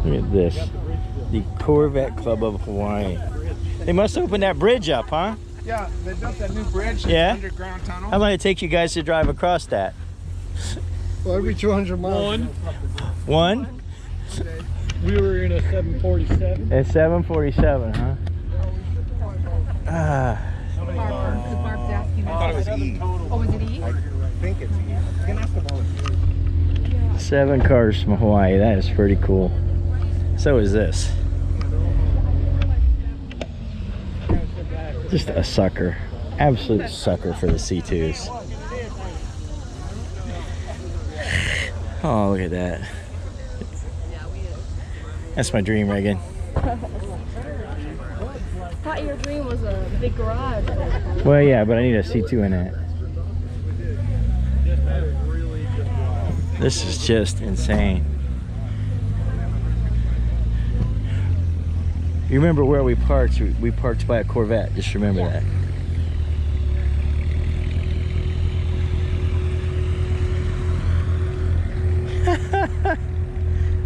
Look at this. The Corvette Club of Hawaii. They must open that bridge up, huh? Yeah, they built that new bridge. Yeah. Underground tunnel. How long did it take you guys to drive across that? Well, every 200 miles. One? We were in a 747. A 747, huh? Ah. Barb's asking me. I thought it was E. Oh, was it E? I think it's E. You can ask them all. 7 cars from Hawaii. That is pretty cool. So is this. Just a sucker. Absolute sucker for the C2s. Oh, look at that. That's my dream, Reagan. Thought your dream was a big garage. Well, yeah, but I need a C2 in it. This is just insane. You remember where we parked? We parked by a Corvette. Just remember that.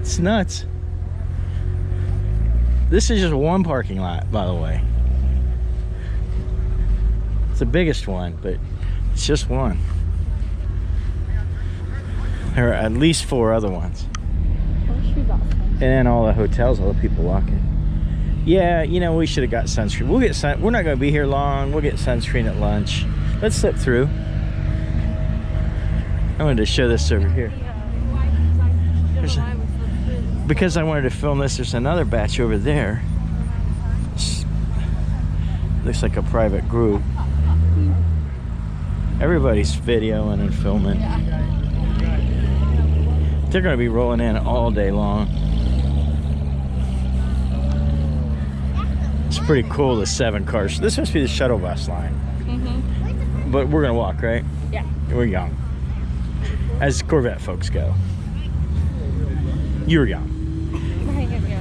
It's nuts. This is just one parking lot, by the way. It's the biggest one, but it's just one. There are at least 4 other ones. And then all the hotels, all the people walking. Yeah, you know, we should have got sunscreen. We'll get we're not going to be here long. We'll get sunscreen at lunch. Let's slip through. I wanted to show this over here. Because I wanted to film this, there's another batch over there. Looks like a private group. Everybody's videoing and filming. They're going to be rolling in all day long. It's pretty cool, the 7 cars. This must be the shuttle bus line. Mm-hmm. But we're going to walk, right? Yeah. We're young. As Corvette folks go. You're young.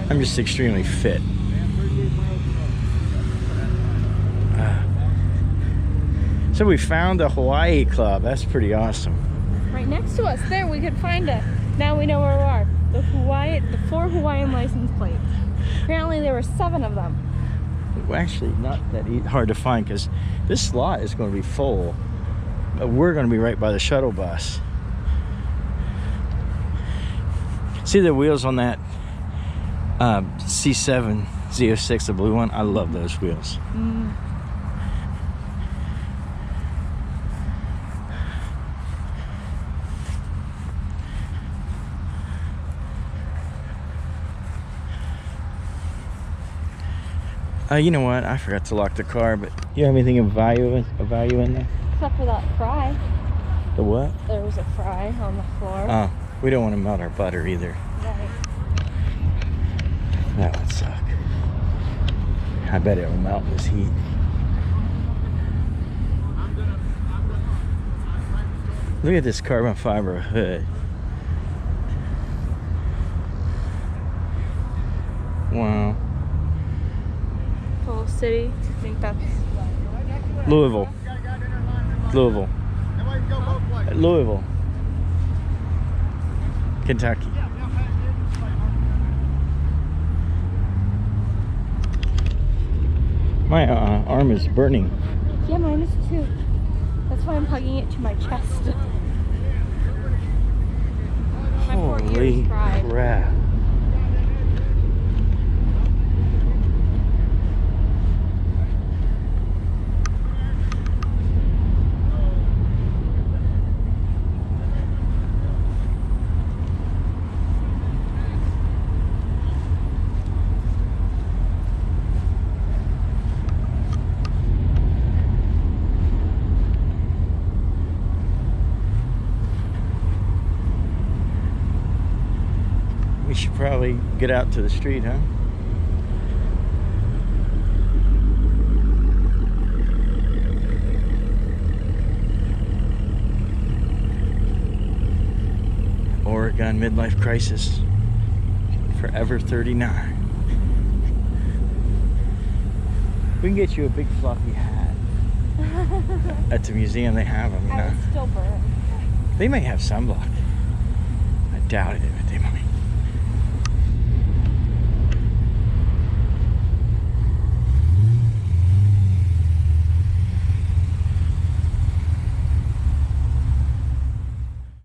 I'm just extremely fit. So we found a Hawaii club. That's pretty awesome. Right next to us, there we could find it. Now we know where we are. The 4 Hawaiian license plates. Apparently there were 7 of them. Well, actually, not that hard to find because this lot is going to be full. But we're going to be right by the shuttle bus. See the wheels on that C7 Z06, the blue one? I love those wheels. Mm. You know what? I forgot to lock the car, but you have anything of value in there? Except for that fry. The what? There was a fry on the floor. Oh, we don't want to melt our butter either. Right. That would suck. I bet it will melt in this heat. Look at this carbon fiber hood. Wow. Full city. Do you think that's Louisville. Louisville. Louisville. Kentucky. My arm is burning. Yeah, mine is too. That's why I'm hugging it to my chest. My poor Holy ears fried. crap. We should probably get out to the street, huh? Oregon midlife crisis. Forever 39. We can get you a big fluffy hat. At the museum they have them, you know. I would still burn. They may have sunblock. I doubt it, but they might.